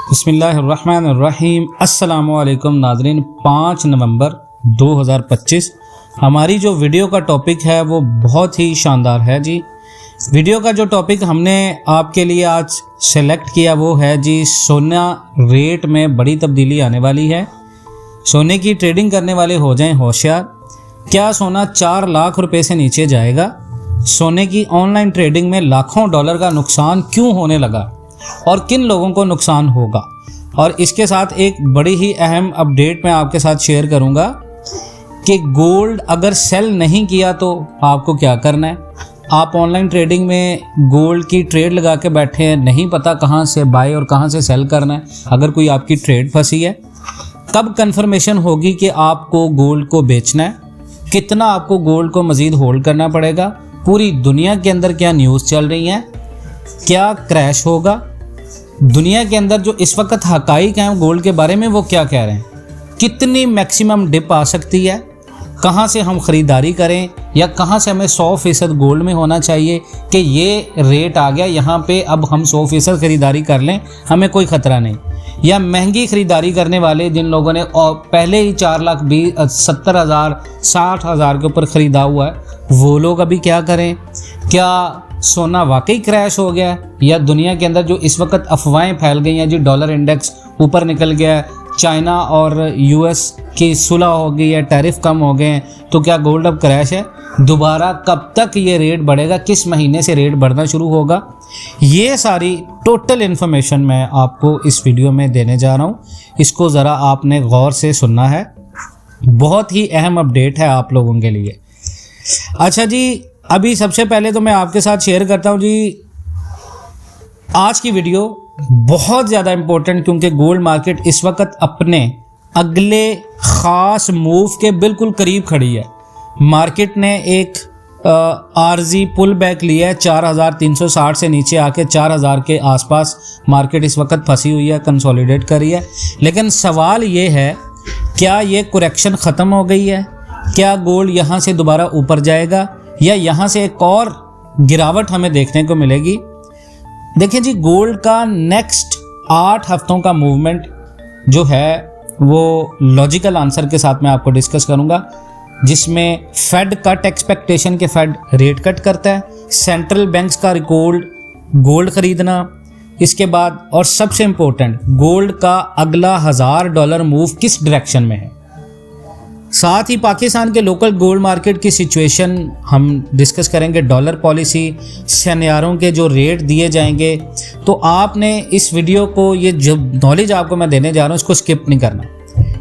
बिस्मिल्लाहिर्रहमानिर्रहीम। अस्सलामुअलैकुम नाज़रीन। 5 नवंबर 2025 हमारी जो वीडियो का टॉपिक है वो बहुत ही शानदार है जी। वीडियो का जो टॉपिक हमने आपके लिए आज सेलेक्ट किया वो है जी, सोना रेट में बड़ी तब्दीली आने वाली है। सोने की ट्रेडिंग करने वाले हो जाएं होशियार। क्या सोना 4 लाख रुपए से नीचे जाएगा? सोने की ऑनलाइन ट्रेडिंग में लाखों डॉलर का नुकसान क्यों होने लगा और किन लोगों को नुकसान होगा? और इसके साथ एक बड़ी ही अहम अपडेट मैं आपके साथ शेयर करूंगा कि गोल्ड अगर सेल नहीं किया तो आपको क्या करना है। आप ऑनलाइन ट्रेडिंग में गोल्ड की ट्रेड लगा के बैठे हैं, नहीं पता कहां से बाय और कहां से सेल करना है। अगर कोई आपकी ट्रेड फंसी है, कब कंफर्मेशन होगी कि आपको गोल्ड को बेचना है? कितना आपको गोल्ड को मज़ीद होल्ड करना पड़ेगा? पूरी दुनिया के अंदर क्या न्यूज़ चल रही हैं? क्या क्रैश होगा? दुनिया के अंदर जो इस वक्त हकाइक हैं गोल्ड के बारे में वो क्या कह रहे हैं? कितनी मैक्सिमम डिप आ सकती है? कहाँ से हम ख़रीदारी करें या कहाँ से हमें 100% गोल्ड में होना चाहिए कि ये रेट आ गया यहाँ पे, अब हम 100% ख़रीदारी कर लें, हमें कोई ख़तरा नहीं। या महंगी ख़रीदारी करने वाले जिन लोगों ने पहले ही 4,70,000 60,000 के ऊपर ख़रीदा हुआ है, वो लोग अभी क्या करें? क्या सोना वाकई क्रैश हो गया या दुनिया के अंदर जो इस वक्त अफवाहें फैल गई हैं जी, डॉलर इंडेक्स ऊपर निकल गया है, चाइना और यूएस की सुलह हो गई है, टैरिफ कम हो गए हैं, तो क्या गोल्ड अब क्रैश है? दोबारा कब तक ये रेट बढ़ेगा? किस महीने से रेट बढ़ना शुरू होगा? ये सारी टोटल इन्फॉर्मेशन मैं आपको इस वीडियो में देने जा रहा हूँ। इसको ज़रा आपने गौर से सुनना है, बहुत ही अहम अपडेट है आप लोगों के लिए। अच्छा जी, अभी सबसे पहले तो मैं आपके साथ शेयर करता हूँ जी, आज की वीडियो बहुत ज़्यादा इम्पोर्टेंट, क्योंकि गोल्ड मार्केट इस वक्त अपने अगले ख़ास मूव के बिल्कुल करीब खड़ी है। मार्केट ने एक आर्जी पुल बैक लिया है, 4,360 से नीचे आके 4,000 के आसपास मार्केट इस वक्त फंसी हुई है, कंसोलिडेट कर रही है। लेकिन सवाल ये है, क्या ये करेक्शन ख़त्म हो गई है? क्या गोल्ड यहाँ से दोबारा ऊपर जाएगा या यहाँ से एक और गिरावट हमें देखने को मिलेगी? देखिए जी, गोल्ड का नेक्स्ट 8 हफ्तों का मूवमेंट जो है वो लॉजिकल आंसर के साथ मैं आपको डिस्कस करूंगा, जिसमें फेड कट एक्सपेक्टेशन के फेड रेट कट करता है, सेंट्रल बैंक्स का रिकॉर्ड गोल्ड खरीदना, इसके बाद और सबसे इम्पोर्टेंट गोल्ड का अगला $1,000 मूव किस डायरेक्शन में है। साथ ही पाकिस्तान के लोकल गोल्ड मार्केट की सिचुएशन हम डिस्कस करेंगे, डॉलर पॉलिसी, शनियारों के जो रेट दिए जाएंगे। तो आपने इस वीडियो को, ये जो नॉलेज आपको मैं देने जा रहा हूँ, इसको स्किप नहीं करना।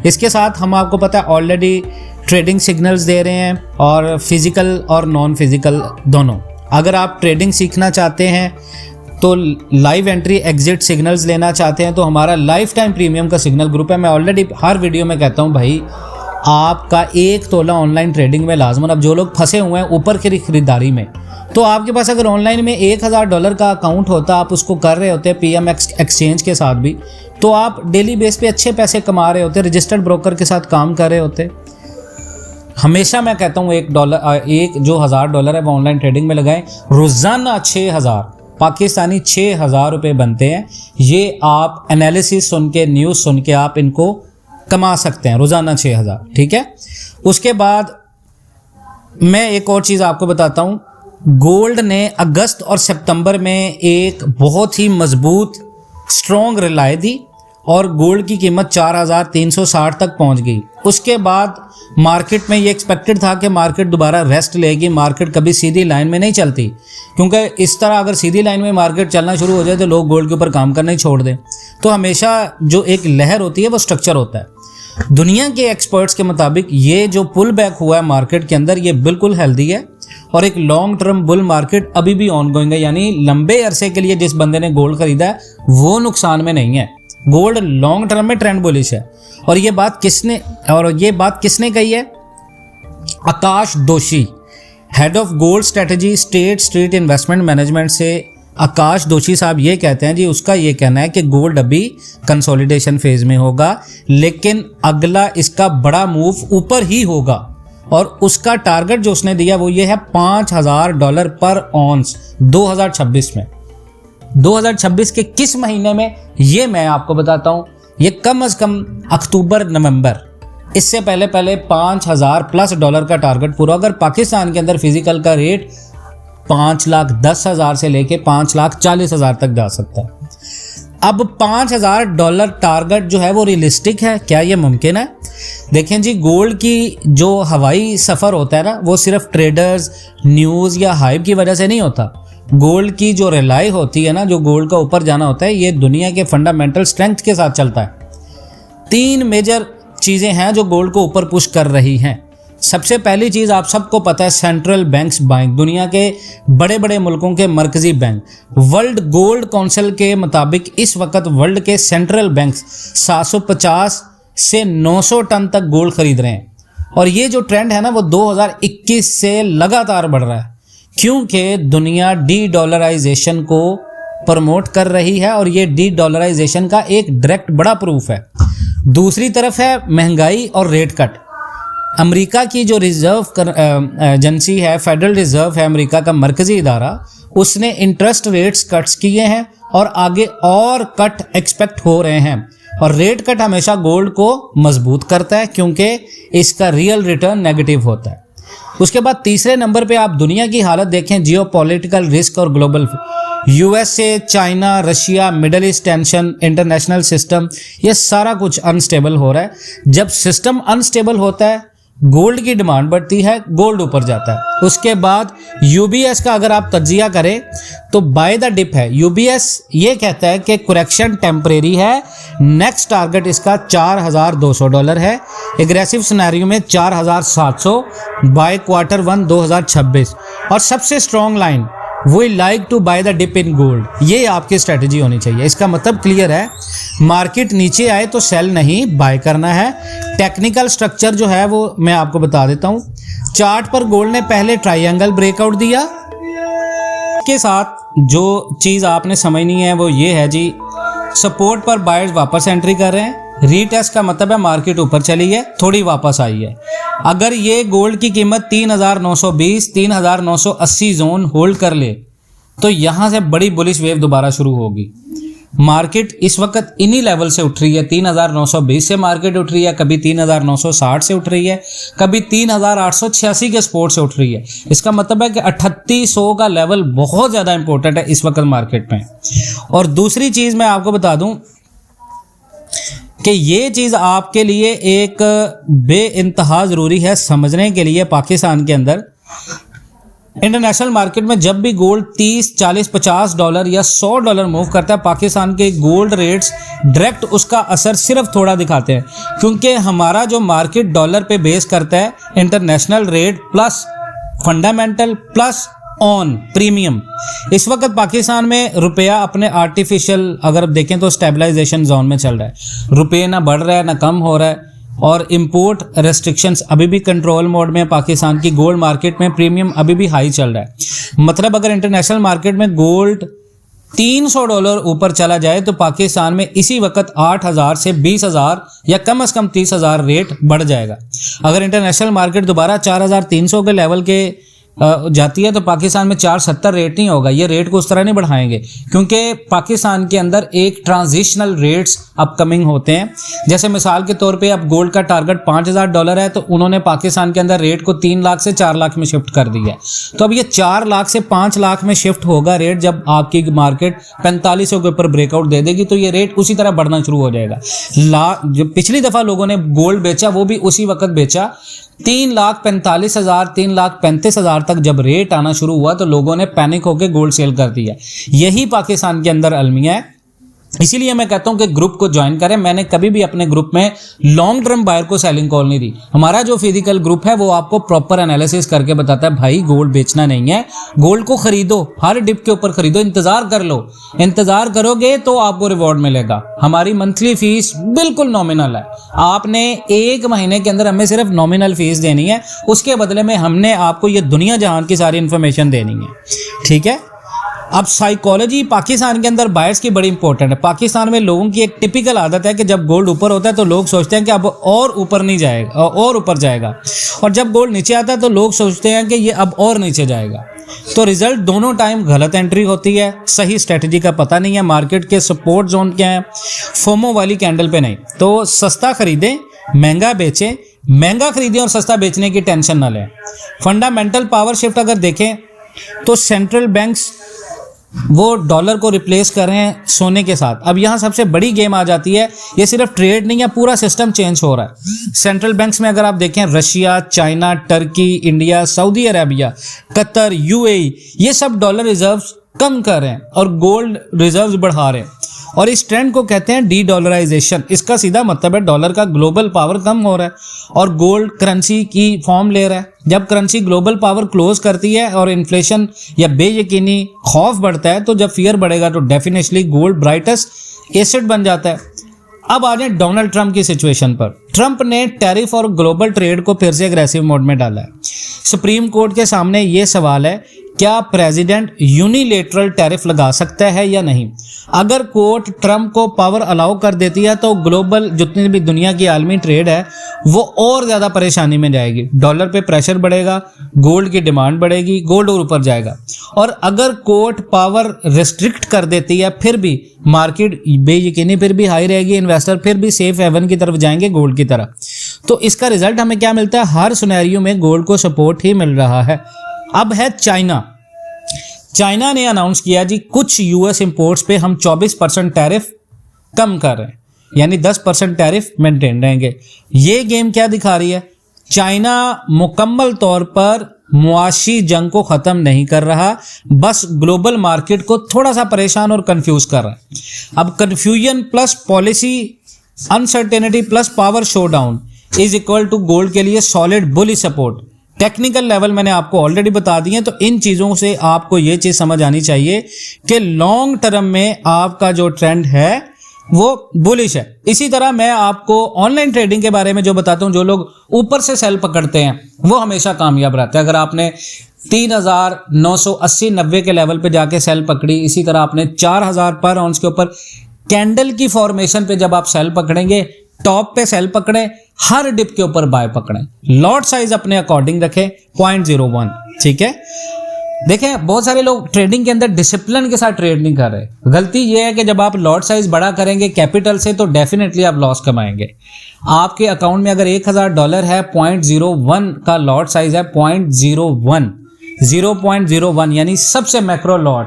इसके साथ हम आपको पता है ऑलरेडी ट्रेडिंग सिग्नल्स दे रहे हैं, और फिज़िकल और नॉन फिज़िकल दोनों। अगर आप ट्रेडिंग सीखना चाहते हैं तो लाइव एंट्री एग्जिट सिग्नल्स लेना चाहते हैं तो हमारा लाइफ टाइम प्रीमियम का सिग्नल ग्रुप है। मैं ऑलरेडी हर वीडियो में कहता हूँ भाई, आपका 1 तोला ऑनलाइन ट्रेडिंग में लाजमन। अब जो लोग फंसे हुए हैं ऊपर की खरीदारी में, तो आपके पास अगर ऑनलाइन में $1,000 का अकाउंट होता, आप उसको कर रहे होते PMX एक्सचेंज के साथ भी, तो आप डेली बेस पे अच्छे पैसे कमा रहे होते, रजिस्टर्ड ब्रोकर के साथ काम कर रहे होते। हमेशा मैं कहता हूँ एक जो $1,000 है वो ऑनलाइन ट्रेडिंग में लगाएं। रोज़ाना 6,000 पाकिस्तानी 6,000 रुपये बनते हैं। ये आप एनालिसिस सुन के, न्यूज़ सुन के आप इनको कमा सकते हैं, रोज़ाना 6,000। ठीक है। उसके बाद मैं एक और चीज़ आपको बताता हूँ, गोल्ड ने अगस्त और सितंबर में एक बहुत ही मजबूत स्ट्रॉन्ग रिलाई दी और गोल्ड की कीमत 4,360 तक पहुंच गई। उसके बाद मार्केट में ये एक्सपेक्टेड था कि मार्केट दोबारा रेस्ट लेगी, मार्केट कभी सीधी लाइन में नहीं चलती, क्योंकि इस तरह अगर सीधी लाइन में मार्केट चलना शुरू हो जाए तो लोग गोल्ड के ऊपर काम करना ही छोड़ दें। तो हमेशा जो एक लहर होती है वो स्ट्रक्चर होता है। दुनिया के एक्सपर्ट्स के मुताबिक ये जो पुल बैक हुआ है मार्केट के अंदर, ये बिल्कुल हेल्दी है और एक लॉन्ग टर्म बुल मार्केट अभी भी ऑन गोइंग है। यानी लंबे अरसे के लिए जिस बंदे ने गोल्ड खरीदा है वो नुकसान में नहीं है। गोल्ड लॉन्ग टर्म में ट्रेंड बुलिश है। और ये बात किसने कही है? आकाश दोषी, head of gold strategy state street investment management से आकाश दोषी साहब ये कहते हैं जी, उसका ये कहना है कि गोल्ड अभी कंसोलिडेशन फेज में होगा, लेकिन अगला इसका बड़ा मूव ऊपर ही होगा। और उसका टारगेट जो उसने दिया वो ये है $5,000 पर ऑन्स 2026 में। 2026 के किस महीने में, ये मैं आपको बताता हूँ। ये कम से कम अक्टूबर नवंबर, इससे पहले 5,000 प्लस डॉलर का टारगेट पूरा। अगर पाकिस्तान के अंदर फिजिकल का रेट 5,10,000 से लेके 5,40,000 तक जा सकता है। अब $5,000 टारगेट जो है वो रियलिस्टिक है क्या, ये मुमकिन है? देखें जी, गोल्ड की जो हवाई सफ़र होता है ना, वो सिर्फ ट्रेडर्स, न्यूज़ या हाइप की वजह से नहीं होता। गोल्ड की जो रिलाई होती है ना, जो गोल्ड का ऊपर जाना होता है, ये दुनिया के फंडामेंटल स्ट्रेंथ के साथ चलता है। 3 मेजर चीज़ें हैं जो गोल्ड को ऊपर पुश कर रही हैं। सबसे पहली चीज़ आप सबको पता है, सेंट्रल बैंक्स बाइंग। दुनिया के बड़े बड़े मुल्कों के मरकजी बैंक, वर्ल्ड गोल्ड काउंसिल के मुताबिक इस वक्त वर्ल्ड के सेंट्रल बैंक्स 750 से 900 टन तक गोल्ड खरीद रहे हैं। और ये जो ट्रेंड है ना, वो 2021 से लगातार बढ़ रहा है, क्योंकि दुनिया डी डॉलराइजेशन को प्रमोट कर रही है और ये डी डॉलराइजेशन का एक डायरेक्ट बड़ा प्रूफ है। दूसरी तरफ है महंगाई और रेट कट। अमेरिका की जो रिजर्व एजेंसी है, फेडरल रिजर्व है अमेरिका का मरकजी इदारा, उसने इंटरेस्ट रेट्स कट्स किए हैं और आगे और कट एक्सपेक्ट हो रहे हैं। और रेट कट हमेशा गोल्ड को मजबूत करता है, क्योंकि इसका रियल रिटर्न नेगेटिव होता है। उसके बाद तीसरे नंबर पे आप दुनिया की हालत देखें, जियोपॉलिटिकल रिस्क और global, USA, China, Russia, middle east tension, international system, ये सारा कुछ अनस्टेबल हो रहा है। जब सिस्टम अनस्टेबल होता है, गोल्ड की डिमांड बढ़ती है, गोल्ड ऊपर जाता है। उसके बाद यूबीएस का अगर आप तज्जिया करें तो बाय द डिप है। यूबीएस ये कहता है कि करेक्शन टेम्परेरी है, नेक्स्ट टारगेट इसका $4,200 है, एग्रेसिव सिनेरियो में 4,700 बाय Q1 2026। और सबसे strong line, we like to buy the dip in gold, ये आपकी स्ट्रेटजी होनी चाहिए। इसका मतलब क्लियर है, मार्केट नीचे आए तो सेल नहीं, बाय करना है। टेक्निकल स्ट्रक्चर जो है वो मैं आपको बता देता हूँ। चार्ट पर गोल्ड ने पहले ट्रायंगल ब्रेकआउट दिया, के साथ जो चीज़ आपने समझनी है वो ये है जी, सपोर्ट पर बायर्स वापस एंट्री कर रहे हैं। रीटेस्ट का मतलब है मार्केट ऊपर चली है, थोड़ी वापस आई है। अगर ये गोल्ड की कीमत 3,920, 3,980 जोन होल्ड कर ले तो यहाँ से बड़ी बुलिश वेव दोबारा शुरू होगी। मार्केट इस वक्त इन्हीं लेवल से उठ रही है, 3,920 से मार्केट उठ रही है, कभी 3,960 से उठ रही है, कभी 3,886 के सपोर्ट से उठ रही है। इसका मतलब है कि 3800 का लेवल बहुत ज़्यादा इंपॉर्टेंट है इस वक्त मार्केट में। और दूसरी चीज़ मैं आपको बता दूं कि ये चीज़ आपके लिए एक बेइंतहा ज़रूरी है समझने के लिए। पाकिस्तान के अंदर इंटरनेशनल मार्केट में जब भी गोल्ड 30, 40, $50 या $100 मूव करता है, पाकिस्तान के गोल्ड रेट्स डायरेक्ट उसका असर सिर्फ थोड़ा दिखाते हैं, क्योंकि हमारा जो मार्केट डॉलर पे बेस करता है, international rate plus fundamental plus on premium. इस वक्त पाकिस्तान में रुपया अपने आर्टिफिशियल अगर देखें तो स्टेबलाइजेशन जोन में चल रहा है। रुपये ना बढ़ रहा है ना कम हो रहा है, और इंपोर्ट रेस्ट्रिक्शंस अभी भी कंट्रोल मोड में। पाकिस्तान की गोल्ड मार्केट में प्रीमियम अभी भी हाई चल रहा है। मतलब अगर इंटरनेशनल मार्केट में गोल्ड $300 ऊपर चला जाए तो पाकिस्तान में इसी वक्त 8,000 से 20,000 या कम से कम 30,000 रेट बढ़ जाएगा। अगर इंटरनेशनल मार्केट दोबारा 4,300 के लेवल के जाती है तो पाकिस्तान में 470 रेट नहीं होगा। ये रेट को उस तरह नहीं बढ़ाएंगे, क्योंकि पाकिस्तान के अंदर एक ट्रांजिशनल रेट्स अपकमिंग होते हैं। जैसे मिसाल के तौर पे अब गोल्ड का टारगेट $5,000 है, तो उन्होंने पाकिस्तान के अंदर रेट को 3 लाख से 4 लाख में शिफ्ट कर दिया है। तो अब ये 4 लाख से 5 लाख में शिफ्ट होगा रेट। जब आपकी मार्केट 4500 के ऊपर ब्रेकआउट दे देगी तो ये रेट उसी तरह बढ़ना शुरू हो जाएगा। जो पिछली दफ़ा लोगों ने गोल्ड बेचा वो भी उसी वक्त बेचा। 3,45,000, 3,35,000 तक जब रेट आना शुरू हुआ तो लोगों ने पैनिक होकर गोल्ड सेल कर दिया। यही पाकिस्तान के अंदर अलमिया है। इसीलिए मैं कहता हूं कि ग्रुप को ज्वाइन करें। मैंने कभी भी अपने ग्रुप में लॉन्ग टर्म बायर को सेलिंग कॉल नहीं दी। हमारा जो फिजिकल ग्रुप है वो आपको प्रॉपर एनालिसिस करके बताता है, भाई गोल्ड बेचना नहीं है, गोल्ड को खरीदो, हर डिप के ऊपर खरीदो, इंतजार कर लो। इंतजार करोगे तो आपको रिवॉर्ड मिलेगा। हमारी मंथली फीस बिल्कुल नॉमिनल है। आपने 1 महीने के अंदर हमें सिर्फ नॉमिनल फीस देनी है, उसके बदले में हमने आपको ये दुनिया जहान की सारी इंफॉर्मेशन देनी है। ठीक है। अब साइकोलॉजी पाकिस्तान के अंदर बायर्स की बड़ी इंपॉर्टेंट है। पाकिस्तान में लोगों की एक टिपिकल आदत है कि जब गोल्ड ऊपर होता है तो लोग सोचते हैं कि अब और ऊपर नहीं जाएगा और ऊपर जाएगा, और जब गोल्ड नीचे आता है तो लोग सोचते हैं कि ये अब और नीचे जाएगा। तो रिजल्ट दोनों टाइम गलत एंट्री होती है, सही स्ट्रेटजी का पता नहीं है, मार्केट के सपोर्ट जोन क्या है, फोमो वाली कैंडल पे नहीं। तो सस्ता खरीदें, महंगा बेचें, महंगा खरीदें और सस्ता बेचने की टेंशन ना लें। फंडामेंटल पावर शिफ्ट अगर देखें तो सेंट्रल बैंक्स वो डॉलर को रिप्लेस कर रहे हैं सोने के साथ। अब यहाँ सबसे बड़ी गेम आ जाती है, ये सिर्फ ट्रेड नहीं है, पूरा सिस्टम चेंज हो रहा है। सेंट्रल बैंक्स में अगर आप देखें, Russia, China, Turkey, India, Saudi Arabia, Qatar, UAE, ये सब डॉलर रिजर्व्स कम कर रहे हैं और गोल्ड रिजर्व्स बढ़ा रहे हैं, और इस ट्रेंड को कहते हैं डी डॉलराइजेशन। इसका सीधा मतलब है डॉलर का ग्लोबल पावर कम हो रहा है और गोल्ड करेंसी की फॉर्म ले रहा है। जब करेंसी ग्लोबल पावर क्लोज करती है और इन्फ्लेशन या बेयकीनी खौफ बढ़ता है, तो जब फियर बढ़ेगा तो डेफिनेटली गोल्ड ब्राइटेस्ट एसेट बन जाता है। अब आ जाए डोनाल्ड ट्रंप की सिचुएशन पर। ट्रंप ने टैरिफ और ग्लोबल ट्रेड को फिर से एग्रेसिव मोड में डाला है। सुप्रीम कोर्ट के सामने ये सवाल है, क्या प्रेसिडेंट यूनिलेटरल टैरिफ लगा सकता है या नहीं। अगर कोर्ट ट्रंप को पावर अलाउ कर देती है तो ग्लोबल जितनी भी दुनिया की आलमी ट्रेड है वो और ज़्यादा परेशानी में जाएगी, डॉलर पे प्रेशर बढ़ेगा, गोल्ड की डिमांड बढ़ेगी, गोल्ड और ऊपर जाएगा। और अगर कोर्ट पावर रिस्ट्रिक्ट कर देती है फिर भी मार्केट बेयकीनी फिर भी हाई रहेगी, इन्वेस्टर फिर भी सेफ हेवन की तरफ जाएंगे गोल्ड की तरह। तो इसका रिजल्ट हमें क्या मिलता है, हर सिनेरियो में गोल्ड को सपोर्ट ही मिल रहा है। अब है चाइना। चाइना ने अनाउंस किया जी कुछ यूएस इंपोर्ट्स पे हम 24% टैरिफ कम कर रहे हैं, यानी 10% टैरिफ मेंटेन रहेंगे। ये गेम क्या दिखा रही है, चाइना मुकम्मल तौर पर मुआशी जंग को ख़त्म नहीं कर रहा, बस ग्लोबल मार्केट को थोड़ा सा परेशान और कंफ्यूज कर रहा है। अब confusion plus policy uncertainty plus power showdown is equal to gold के लिए solid bully support. Technical level मैंने आपको ऑलरेडी बता दिए हैं, तो इन चीज़ों से आपको ये चीज़ समझ आनी चाहिए कि लॉन्ग टर्म में आपका जो ट्रेंड है वो बुलिश है। इसी तरह मैं आपको ऑनलाइन ट्रेडिंग के बारे में जो बताता हूँ, जो लोग ऊपर से सेल पकड़ते हैं वो हमेशा कामयाब रहते हैं। अगर आपने 3980-90 के लेवल पे जाके सेल पकड़ी, इसी तरह आपने 4000 पर आउंस के ऊपर कैंडल की फॉर्मेशन पे जब आप सेल पकड़ेंगे, टॉप पे सेल पकड़ें, हर डिप के ऊपर बाय पकड़ें, लॉट साइज अपने अकॉर्डिंग रखें 0.01, ठीक है। देखें बहुत सारे लोग ट्रेडिंग के अंदर डिसिप्लिन के साथ ट्रेड नहीं कर रहे। गलती ये है कि जब आप लॉट साइज बड़ा करेंगे कैपिटल से तो डेफिनेटली आप लॉस कमाएंगे। आपके अकाउंट में अगर $1000 है, 0.01 का लॉट साइज है, 0.01 यानी सबसे मैक्रो लॉट,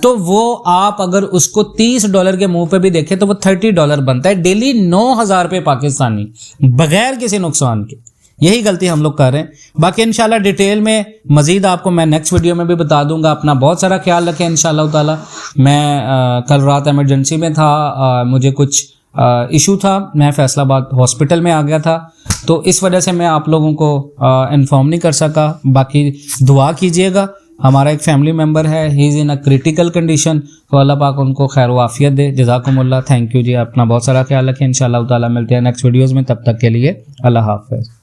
तो वो आप अगर उसको $30 के मुंह पे भी देखें तो वो $30 बनता है डेली 9000 पे पाकिस्तानी, बगैर किसी नुकसान के। यही गलती हम लोग कर रहे हैं। बाकी इंशाल्लाह डिटेल में मजीद आपको मैं नेक्स्ट वीडियो में भी बता दूंगा। अपना बहुत सारा ख्याल रखें इंशाल्लाह ताला। मैं कल रात इमरजेंसी में था, मुझे कुछ इशू था, मैं फैसलाबाद हॉस्पिटल में आ गया था, तो इस वजह से मैं आप लोगों को इन्फॉर्म नहीं कर सका। बाकी दुआ कीजिएगा, हमारा एक फैमिली मेम्बर है, he is in a critical condition, तो अल्लाह पाक उनको खैर वाफियत दे। जज़ाकुमुल्लाह, थैंक यू जी। अपना बहुत सारा ख्याल रखें। इंशाल्लाह ताला मिलते हैं नेक्स्ट वीडियोज़ में, तब तक के लिए अल्लाह हाफ़िज़।